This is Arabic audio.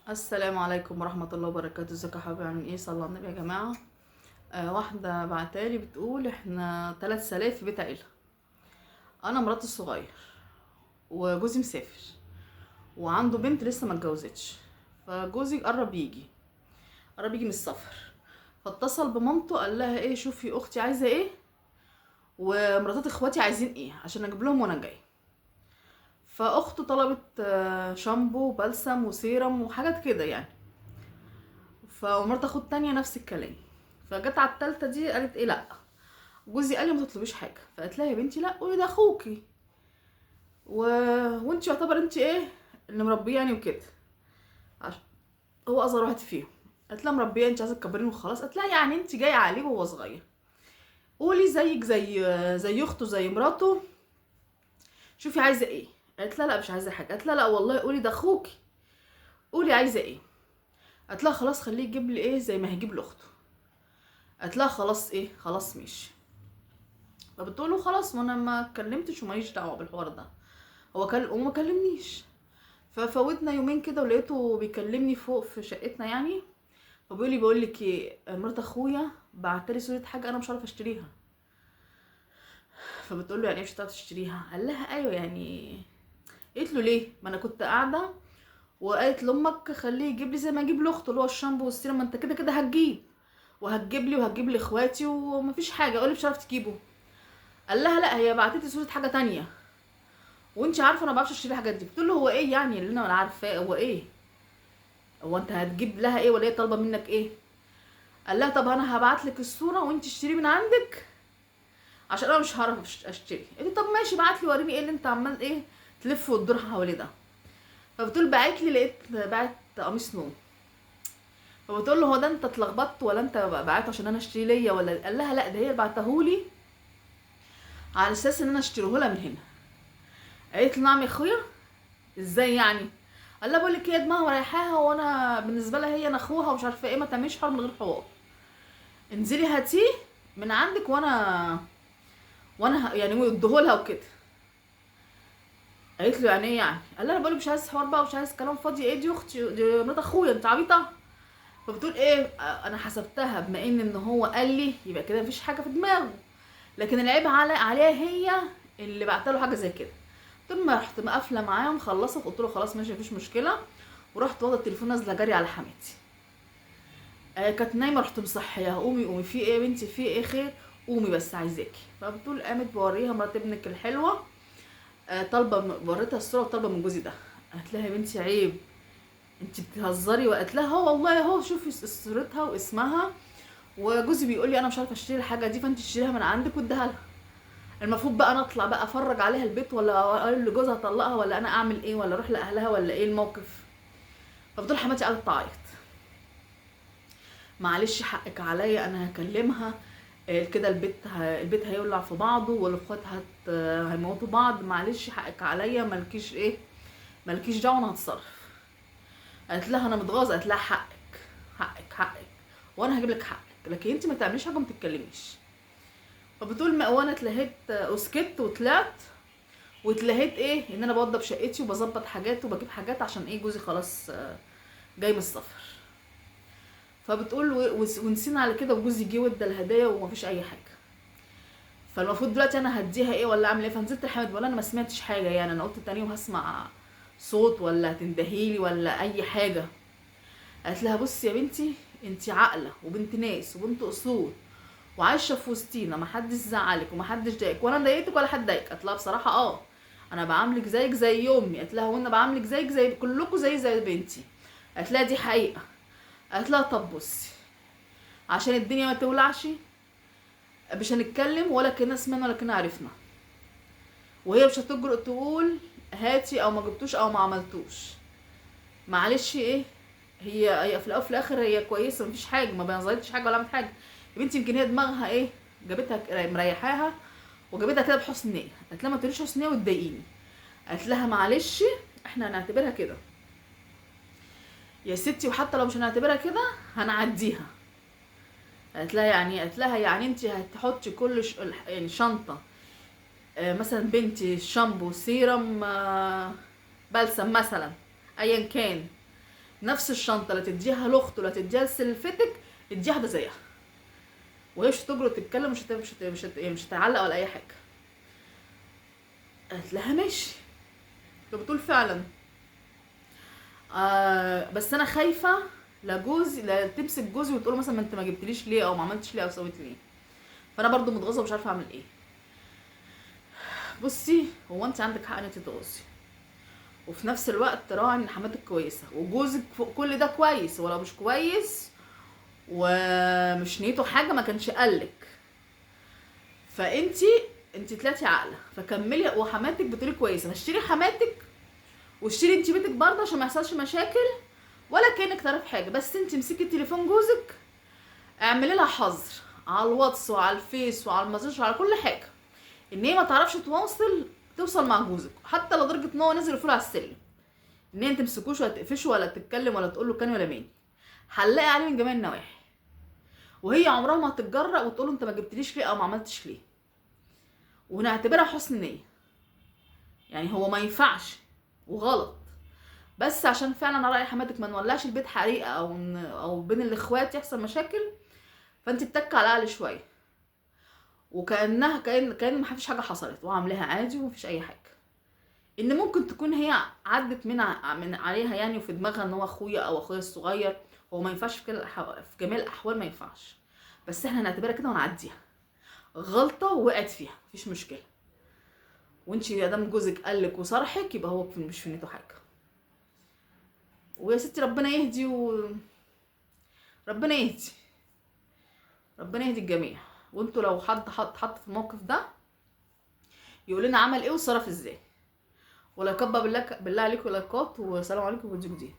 السلام عليكم ورحمة الله وبركاته. ازيكم يا حبايبي؟ عاملين ايه؟ صلوا على النبي يا جماعة. واحدة بعتالي بتقول احنا 3 سلاف في بيت عيلة. انا مراتي الصغير وجوزي مسافر وعنده بنت لسه ما اتجوزتش. فجوزي قرب يجي من السفر، فاتصل بمامته قال لها ايه، شوفي اختي عايزة ايه ومراتات اخواتي عايزين ايه عشان اجيب لهم وانا جاي. فاخته طلبت شامبو وبلسم وسيرم وحاجات كده يعني. فمرات اخو التانية نفس الكلام. فجت على التالتة دي قالت ايه، لا جوزي قال لي ما تطلبيش حاجه. فقالت لها يا بنتي لا، قولي ده اخوكي و... وانت يعتبر انت ايه اللي مربياني وكده، عشان هو اصغر واحد فيهم. قالت لها مربيه انت عايزه تكبريني وخلاص. قالت لها يعني انت جايه عليه وهو صغير، قولي زيك زي اخته زي مراته، شوفي عايزه ايه. قالت لها لا مش عايزه حاجه. قالت لها لا والله قولي ده اخوكي، قولي عايزه ايه. قالت لها خلاص خليه يجيب لي ايه زي ما هيجيب لاخته. قالت لها خلاص ايه، خلاص ماشي. فبتقول له خلاص، ما انا ما اتكلمتش وماليش دعوه بالحوار ده، هو وما كلمنيش. ففوتنا يومين كده ولقيته بيكلمني فوق في شقتنا يعني. فبيقول لي بقول لك ايه، مرات اخويا بعتلي صوره حاجه انا مش عارفه اشتريها. فبتقول له يعني ايه مش هتعرف تشتريها؟ قال لها ايوه يعني. قلت له ليه؟ ما انا كنت قاعده وقالت لامك خليه يجيب لي زي ما اجيب لاخته اللي هو الشامبو والسيرم، ما انت كده كده هتجيب وهتجيب لي وهتجيب لاخواتي ومفيش حاجه، قولي مش عارف تجيبه. قال لها لا هي بعتت لي صوره حاجه تانية وانت عارفه انا ما بعرفش اشتري الحاجات دي. بتقول له هو ايه يعني اللي انا ولا عارفاه، هو ايه، هو انت هتجيب لها ايه ولا هي طالبه منك ايه؟ قال لها طب انا هبعت لك الصوره وانت اشتري من عندك عشان انا مش هعرف اشتري. قالت لي طب ماشي بعت لي وريني ايه اللي انت عمال ايه تلف وتدور حواليه ده. فبتقول بعت لي لقيت بعت قميص نوم. فبتقول له هو ده انت اتلخبطت ولا انت بعته عشان انا اشتري ليا ولا؟ قال لها لا ده هي بعتهولي على اساس ان انا اشتريه لها من هنا. قالت له نعم يا اخويا، ازاي يعني؟ قال لها بقول لك هي دماغها مريحاها وانا بالنسبه لها هي انا اخوها ومش عارفه ايه، ما تعمليش حوار من غير حوار، انزلي هاتيه من عندك وانا يعني اديهولها وكده. قالت له يعني ايه يعني؟ قال لها انا بقول مش عايز حوار بقى ومش عايز كلام فاضي، ايه دي اختي دي مرات اخويا انت عبيطه. فبتقول ايه انا حسبتها بما ان هو قال لي يبقى كده مفيش حاجه في دماغه، لكن العيب عليها هي اللي بعتله حاجه زي كده. ثم رحت مقفله معاه مخلصه، قلت له خلاص ماشي مفيش مشكله. ورحت واخده التليفون نازله جري على حماتي. كانت نايمه، رحت مصحياها قومي قومي في ايه يا بنتي في ايه خير، قومي بس عايزاكي. فبتقول قامت بوريها مرات ابنك الحلوه، طالبه وريتها الصوره وطالبه من جوزي ده. قالت لها يا بنتي عيب انت بتهزري. وقالت لها هو والله اهو شوفي صورتها واسمها، وجوزي بيقول لي انا مش عارفه اشتري الحاجه دي فانت اشتريها من عندك واديها لها. المفروض بقى انا اطلع بقى افرج عليها البيت ولا اقول لجوزها طلقها ولا انا اعمل ايه ولا اروح لاهلها ولا ايه الموقف؟ فبتقول حماتي قعدت تعيط، معلش حقك عليا انا هكلمها، كده البيت هيولع في بعضه والاخوات هيموتوا بعض، معلش حقك عليا مالكيش ايه، مالكيش دعوه انا هتصرف. قالت لها انا متغاظه. قالت لها حقك وانا هجيب لك حقك، لكن انت ما تعمليش حاجه وما تتكلميش. فبتقول وانا اتلهيت وسكت وطلعت واتلهيت ايه ان انا بوضب شقتي وبظبط حاجات وبجيب حاجات عشان ايه جوزي خلاص جاي من السفر. فبتقول ونسينا على كده وجوزي جه وادى الهدايا ومفيش اي حاجه. فالمفروض دلوقتي انا هديها ايه ولا اعمل ايه؟ فنزلت لحمد ولا انا ما سمعتش حاجه يعني، انا قلت تاني وهسمع صوت ولا هتندهيلي ولا اي حاجه. قالت لها بصي يا بنتي انت عاقله وبنت ناس وبنت اصول وعايشه في وسطينا، ما حدش زعلك وما حدش ضايقك ولا انا ضايقتك ولا حد ضايقك. قالت لها بصراحه انا بعاملك زيك زي امي. قالت لها وانا بعاملك زيك زي كلكم زي بنتي. قالت لها دي حقيقه. قالت لها طب بصي عشان الدنيا ما تولعش مش هنتكلم ولا كنا سمعنا ولا كنا عرفنا، وهي مش هتجرؤ تقول هاتي او ما جبتوش او ما عملتوش. معلش ايه، هي في الاول وفي الاخر هي كويسه مفيش حاجه، ما بنظرتش حاجه ولا عملت حاجه. يا بنتي يمكن هي دماغها ايه جابتها مريحاها وجابتها كده بحسن نيه. قالت لها ما تقوليش حسن نيه وتضايقيني. قالت لها معلش احنا هنعتبرها كده يا ستي، وحتى لو مش هنعتبرها كده هنعديها. قالت لها يعني انت هتحطي كل يعني شنطه مثلا بنتي شامبو سيرم بلسم مثلا ايا كان نفس الشنطه لا تديها لاخته لا تديها لسلفتك، اديها ده زيها، وهي مش هتجرؤ تتكلم، مش هتعلق ولا اي حاجه. قالت لها ماشي. فبتقول فعلا بس انا خايفه لا جوزي لا تمسك جوزي وتقول مثلا ما انت ما جبتليش ليه او ما عملتش ليه او سويت ليه. فانا برضو متغاظه ومش عارفه اعمل ايه. بصي هو انت عندك حق ان انت تتغاظي، وفي نفس الوقت راعي ان حماتك كويسه وجوزك فوق كل ده كويس، ولو مش كويس ومش نيته حاجه ما كانش قالك. انت طلعتي عاقله فكملي، وحماتك بتقولي كويسه، فاشتري حماتك واشتري انت بيتك برضه عشان ما يحصلش مشاكل ولا كانك تعرف حاجه. بس انت امسكي تليفون جوزك، اعملي لها حظر على الواتس وعلى الفيس وعلى المسج وعلى كل حاجه ان هي ما تعرفش توصل مع جوزك، حتى لو درجه ان هو نزل يفول على السلم، ان هي ما تمسكوش ولا تقفشه ولا تتكلم ولا تقول له كان ولا مين. هنلاقي عليه من جميع النواحي، وهي عمرها ما هتتجرأ وتقول له انت ما جبتليش ليه او ما عملتش ليه، ونعتبرها حسن نيه. يعني هو ما ينفعش وغلط، بس عشان فعلا راي حماتك ما نولعش البيت حريقه او بين الاخوات يحصل مشاكل، فانت اتك على العقل شويه، وكانها كان ما فيش حاجه حصلت وعاملاها عادي ومفيش اي حاجه. ان ممكن تكون هي عدت من عليها يعني، وفي دماغها ان هو اخويا او اخويا الصغير، هو ما ينفعش في جميع الاحوال ما ينفعش، بس احنا هنعتبرها كده ونعديها غلطه ووقعت فيها مفيش مشكله. وانتي يا دام جوزك قالك وصرحك يبقى هو مش في نيته حاجه. ويا ستي ربنا يهدي ربنا يهدي، ربنا يهدي الجميع. وانتوا لو حد حط في الموقف ده يقول لنا عمل ايه وصرف ازاي. ولا يكبر بالله عليكم لايكات، والسلام عليكم، فيديو جديد.